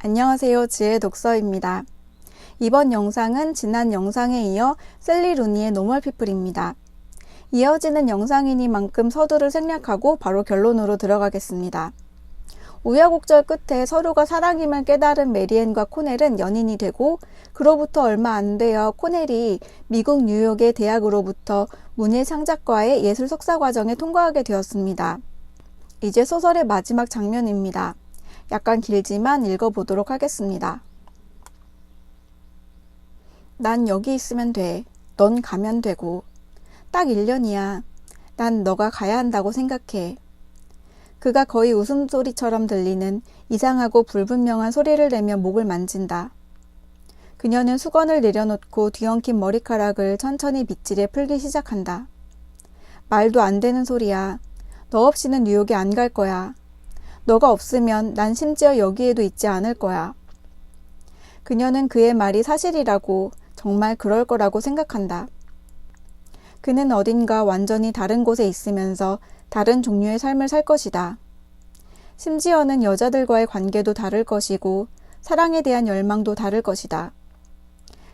안녕하세요. 지혜 독서입니다. 이번 영상은 지난 영상에 이어 셀리 루니의 노멀 피플입니다. 이어지는 영상이니만큼 서두를 생략하고 바로 결론으로 들어가겠습니다. 우여곡절 끝에 서로가 사랑임을 깨달은 메리앤과 코넬은 연인이 되고 그로부터 얼마 안 되어 코넬이 미국 뉴욕의 대학으로부터 문예창작과의 예술 석사 과정에 통과하게 되었습니다. 이제 소설의 마지막 장면입니다. 약간 길지만 읽어보도록 하겠습니다. 난 여기 있으면 돼. 넌 가면 되고. 딱 1년이야. 난 너가 가야 한다고 생각해. 그가 거의 웃음소리처럼 들리는 이상하고 불분명한 소리를 내며 목을 만진다. 그녀는 수건을 내려놓고 뒤엉킨 머리카락을 천천히 빗질해 풀기 시작한다. 말도 안 되는 소리야. 너 없이는 뉴욕에 안 갈 거야. 너가 없으면 난 심지어 여기에도 있지 않을 거야. 그녀는 그의 말이 사실이라고, 정말 그럴 거라고 생각한다. 그는 어딘가 완전히 다른 곳에 있으면서 다른 종류의 삶을 살 것이다. 심지어는 여자들과의 관계도 다를 것이고 사랑에 대한 열망도 다를 것이다.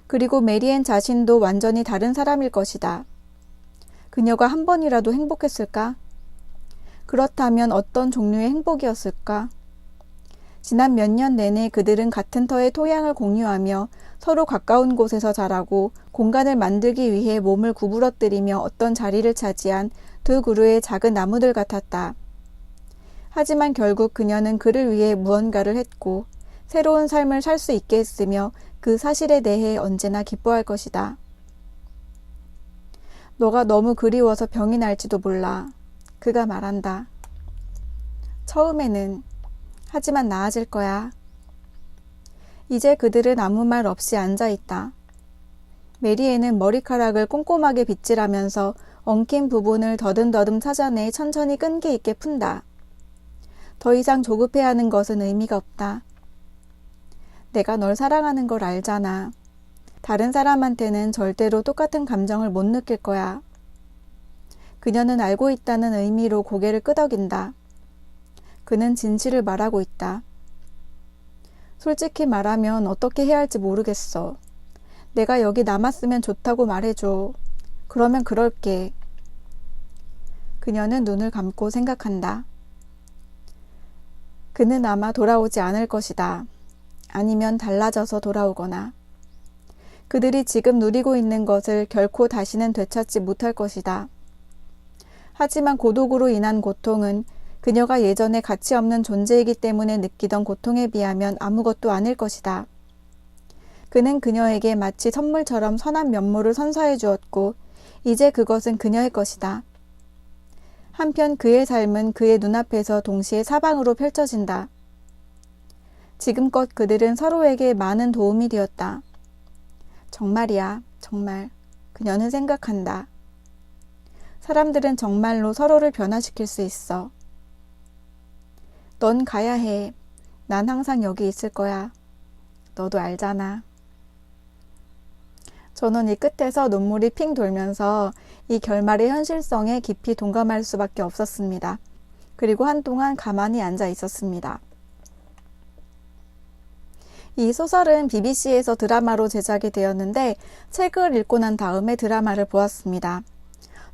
그리고 메리앤 자신도 완전히 다른 사람일 것이다. 그녀가 한 번이라도 행복했을까? 그렇다면 어떤 종류의 행복이었을까? 지난 몇 년 내내 그들은 같은 터의 토양을 공유하며 서로 가까운 곳에서 자라고 공간을 만들기 위해 몸을 구부러뜨리며 어떤 자리를 차지한 두 그루의 작은 나무들 같았다. 하지만 결국 그녀는 그를 위해 무언가를 했고 새로운 삶을 살 수 있게 했으며 그 사실에 대해 언제나 기뻐할 것이다. 너가 너무 그리워서 병이 날지도 몰라. 그가 말한다. 처음에는. 하지만 나아질 거야. 이제 그들은 아무 말 없이 앉아있다. 메리앤은 머리카락을 꼼꼼하게 빗질하면서 엉킨 부분을 더듬더듬 찾아내 천천히 끈기 있게 푼다. 더 이상 조급해하는 것은 의미가 없다. 내가 널 사랑하는 걸 알잖아. 다른 사람한테는 절대로 똑같은 감정을 못 느낄 거야. 그녀는 알고 있다는 의미로 고개를 끄덕인다. 그는 진실을 말하고 있다. 솔직히 말하면 어떻게 해야 할지 모르겠어. 내가 여기 남았으면 좋다고 말해줘. 그러면 그럴게. 그녀는 눈을 감고 생각한다. 그는 아마 돌아오지 않을 것이다. 아니면 달라져서 돌아오거나. 그들이 지금 누리고 있는 것을 결코 다시는 되찾지 못할 것이다. 하지만 고독으로 인한 고통은 그녀가 예전에 가치없는 존재이기 때문에 느끼던 고통에 비하면 아무것도 아닐 것이다. 그는 그녀에게 마치 선물처럼 선한 면모를 선사해 주었고 이제 그것은 그녀의 것이다. 한편 그의 삶은 그의 눈앞에서 동시에 사방으로 펼쳐진다. 지금껏 그들은 서로에게 많은 도움이 되었다. 정말이야, 정말. 그녀는 생각한다. 사람들은 정말로 서로를 변화시킬 수 있어. 넌 가야 해. 난 항상 여기 있을 거야. 너도 알잖아. 저는 이 끝에서 눈물이 핑 돌면서 이 결말의 현실성에 깊이 동감할 수밖에 없었습니다. 그리고 한동안 가만히 앉아 있었습니다. 이 소설은 BBC에서 드라마로 제작이 되었는데 책을 읽고 난 다음에 드라마를 보았습니다.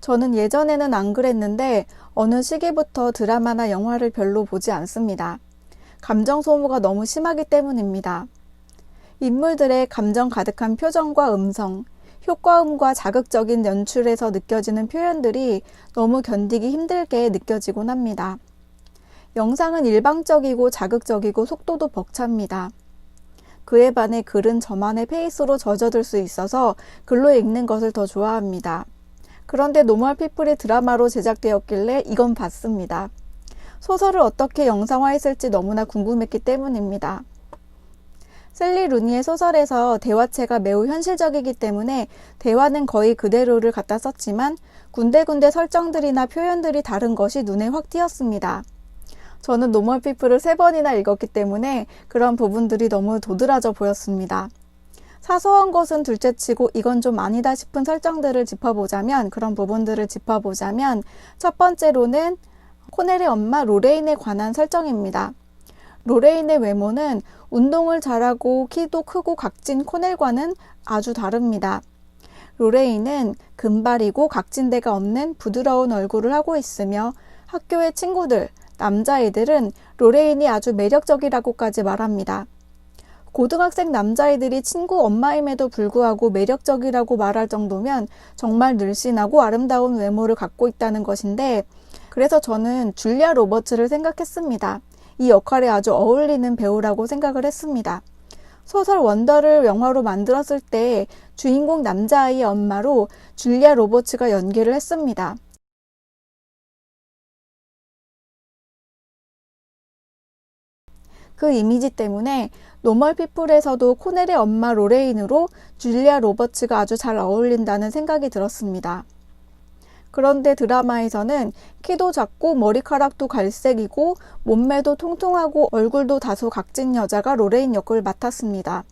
저는 예전에는 안 그랬는데 어느 시기부터 드라마나 영화를 별로 보지 않습니다. 감정 소모가 너무 심하기 때문입니다. 인물들의 감정 가득한 표정과 음성, 효과음과 자극적인 연출에서 느껴지는 표현들이 너무 견디기 힘들게 느껴지곤 합니다. 영상은 일방적이고 자극적이고 속도도 벅찹니다. 그에 반해 글은 저만의 페이스로 젖어들 수 있어서 글로 읽는 것을 더 좋아합니다. 그런데 노멀 피플이 드라마로 제작되었길래 이건 봤습니다. 소설을 어떻게 영상화했을지 너무나 궁금했기 때문입니다. 셀리 루니의 소설에서 대화체가 매우 현실적이기 때문에 대화는 거의 그대로를 갖다 썼지만 군데군데 설정들이나 표현들이 다른 것이 눈에 확 띄었습니다. 저는 노멀 피플을 3번이나 읽었기 때문에 그런 부분들이 너무 도드라져 보였습니다. 사소한 것은 둘째치고 이건 좀 아니다 싶은 설정들을 짚어보자면 그런 부분들을 짚어보자면 첫 번째로는 코넬의 엄마 로레인에 관한 설정입니다. 로레인의 외모는 운동을 잘하고 키도 크고 각진 코넬과는 아주 다릅니다. 로레인은 금발이고 각진 데가 없는 부드러운 얼굴을 하고 있으며 학교의 친구들, 남자애들은 로레인이 아주 매력적이라고까지 말합니다. 고등학생 남자애들이 친구 엄마임에도 불구하고 매력적이라고 말할 정도면 정말 늘씬하고 아름다운 외모를 갖고 있다는 것인데, 그래서 저는 줄리아 로버츠를 생각했습니다. 이 역할에 아주 어울리는 배우라고 생각을 했습니다. 소설 원더를 영화로 만들었을 때 주인공 남자아이의 엄마로 줄리아 로버츠가 연기를 했습니다. 그 이미지 때문에 노멀 피플에서도 코넬의 엄마 로레인으로 줄리아 로버츠가 아주 잘 어울린다는 생각이 들었습니다. 그런데 드라마에서는 키도 작고 머리카락도 갈색이고 몸매도 통통하고 얼굴도 다소 각진 여자가 로레인 역을 맡았습니다.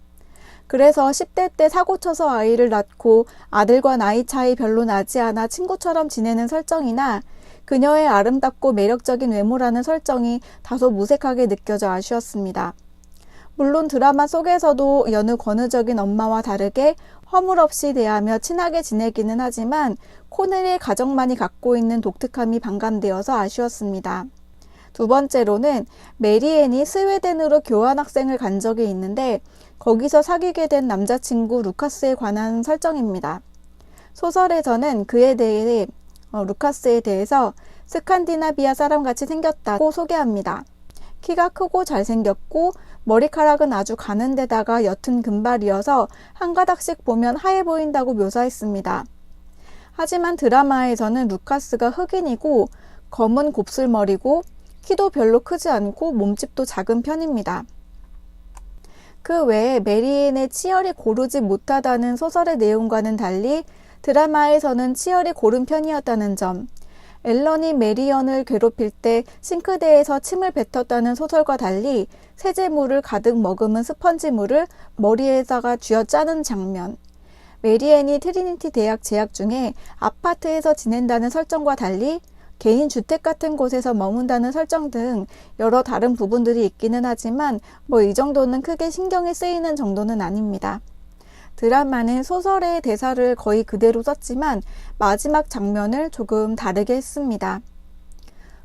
그래서 10대 때 사고쳐서 아이를 낳고 아들과 나이 차이 별로 나지 않아 친구처럼 지내는 설정이나 그녀의 아름답고 매력적인 외모라는 설정이 다소 무색하게 느껴져 아쉬웠습니다. 물론 드라마 속에서도 여느 권위적인 엄마와 다르게 허물없이 대하며 친하게 지내기는 하지만 코넬의 가정만이 갖고 있는 독특함이 반감되어서 아쉬웠습니다. 두 번째로는 메리앤이 스웨덴으로 교환학생을 간 적이 있는데 거기서 사귀게 된 남자친구 루카스에 관한 설정입니다. 소설에서는 그에 대해 루카스에 대해서 스칸디나비아 사람같이 생겼다고 소개합니다. 키가 크고 잘생겼고 머리카락은 아주 가는 데다가 옅은 금발이어서 한 가닥씩 보면 하얘 보인다고 묘사했습니다. 하지만 드라마에서는 루카스가 흑인이고 검은 곱슬머리고 키도 별로 크지 않고 몸집도 작은 편입니다. 그 외에 메리앤의 치열이 고르지 못하다는 소설의 내용과는 달리 드라마에서는 치열이 고른 편이었다는 점, 앨런이 메리언을 괴롭힐 때 싱크대에서 침을 뱉었다는 소설과 달리 세제물을 가득 머금은 스펀지물을 머리에다가 쥐어짜는 장면, 메리앤이 트리니티 대학 재학 중에 아파트에서 지낸다는 설정과 달리 개인 주택 같은 곳에서 머문다는 설정 등 여러 다른 부분들이 있기는 하지만 이 정도는 크게 신경이 쓰이는 정도는 아닙니다. 드라마는 소설의 대사를 거의 그대로 썼지만 마지막 장면을 조금 다르게 했습니다.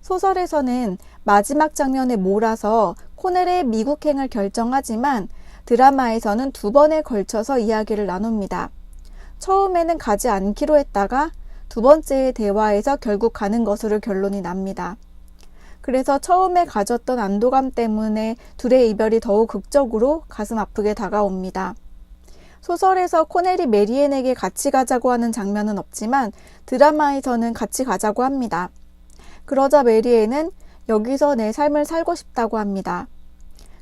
소설에서는 마지막 장면에 몰아서 코넬의 미국행을 결정하지만 드라마에서는 두 번에 걸쳐서 이야기를 나눕니다. 처음에는 가지 않기로 했다가 두 번째의 대화에서 결국 가는 것으로 결론이 납니다. 그래서 처음에 가졌던 안도감 때문에 둘의 이별이 더욱 극적으로 가슴 아프게 다가옵니다. 소설에서 코넬이 메리앤에게 같이 가자고 하는 장면은 없지만 드라마에서는 같이 가자고 합니다. 그러자 메리앤은 여기서 내 삶을 살고 싶다고 합니다.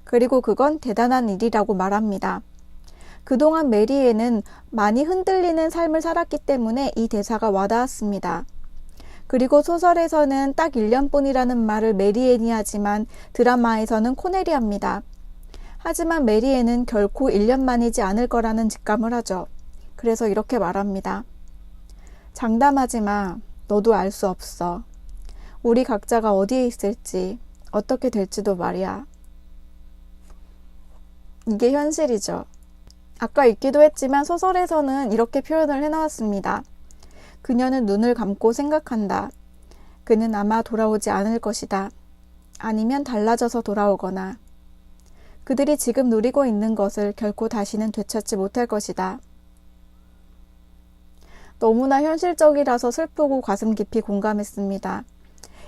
그리고 그건 대단한 일이라고 말합니다. 그동안 메리앤은 많이 흔들리는 삶을 살았기 때문에 이 대사가 와닿았습니다. 그리고 소설에서는 딱 1년뿐이라는 말을 메리앤이 하지만 드라마에서는 코넬이 합니다. 하지만 메리앤은 결코 1년만이지 않을 거라는 직감을 하죠. 그래서 이렇게 말합니다. 장담하지 마. 너도 알 수 없어. 우리 각자가 어디에 있을지, 어떻게 될지도 말이야. 이게 현실이죠. 아까 읽기도 했지만 소설에서는 이렇게 표현을 해놓았습니다. 그녀는 눈을 감고 생각한다. 그는 아마 돌아오지 않을 것이다. 아니면 달라져서 돌아오거나. 그들이 지금 누리고 있는 것을 결코 다시는 되찾지 못할 것이다. 너무나 현실적이라서 슬프고 가슴 깊이 공감했습니다.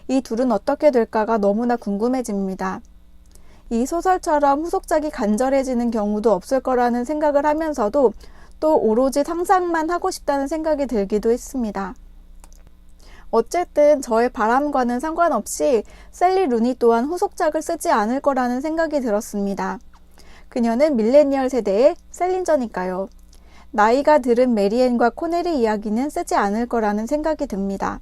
이 둘은 어떻게 될까가 너무나 궁금해집니다. 이 소설처럼 후속작이 간절해지는 경우도 없을 거라는 생각을 하면서도 또 오로지 상상만 하고 싶다는 생각이 들기도 했습니다. 어쨌든 저의 바람과는 상관없이 셀리 루니 또한 후속작을 쓰지 않을 거라는 생각이 들었습니다. 그녀는 밀레니얼 세대의 셀린저니까요. 나이가 들은 메리앤과 코넬의 이야기는 쓰지 않을 거라는 생각이 듭니다.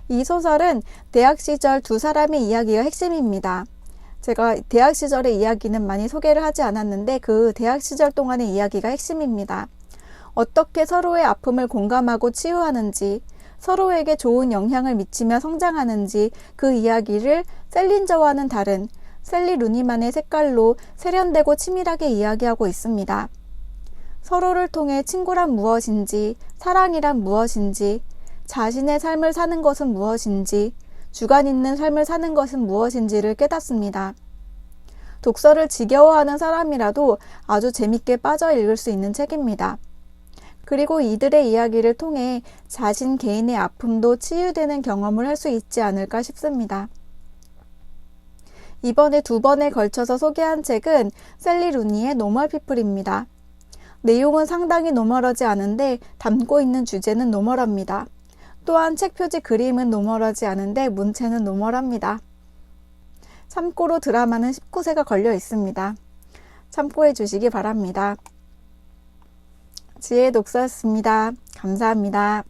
이 소설은 대학 시절 두 사람의 이야기가 핵심입니다. 제가 대학 시절의 이야기는 많이 소개를 하지 않았는데 그 대학 시절 동안의 이야기가 핵심입니다. 어떻게 서로의 아픔을 공감하고 치유하는지, 서로에게 좋은 영향을 미치며 성장하는지 그 이야기를 셀린저와는 다른 셀리 루니만의 색깔로 세련되고 치밀하게 이야기하고 있습니다. 서로를 통해 친구란 무엇인지, 사랑이란 무엇인지, 자신의 삶을 사는 것은 무엇인지, 주관 있는 삶을 사는 것은 무엇인지를 깨닫습니다. 독서를 지겨워하는 사람이라도 아주 재밌게 빠져 읽을 수 있는 책입니다. 그리고 이들의 이야기를 통해 자신 개인의 아픔도 치유되는 경험을 할 수 있지 않을까 싶습니다. 이번에 2번에 걸쳐서 소개한 책은 셀리 루니의 노멀 피플입니다. 내용은 상당히 노멀하지 않은데 담고 있는 주제는 노멀합니다. 또한 책 표지 그림은 노멀하지 않은데 문체는 노멀합니다. 참고로 드라마는 19세가 걸려 있습니다. 참고해 주시기 바랍니다. 지혜의 독서였습니다. 감사합니다.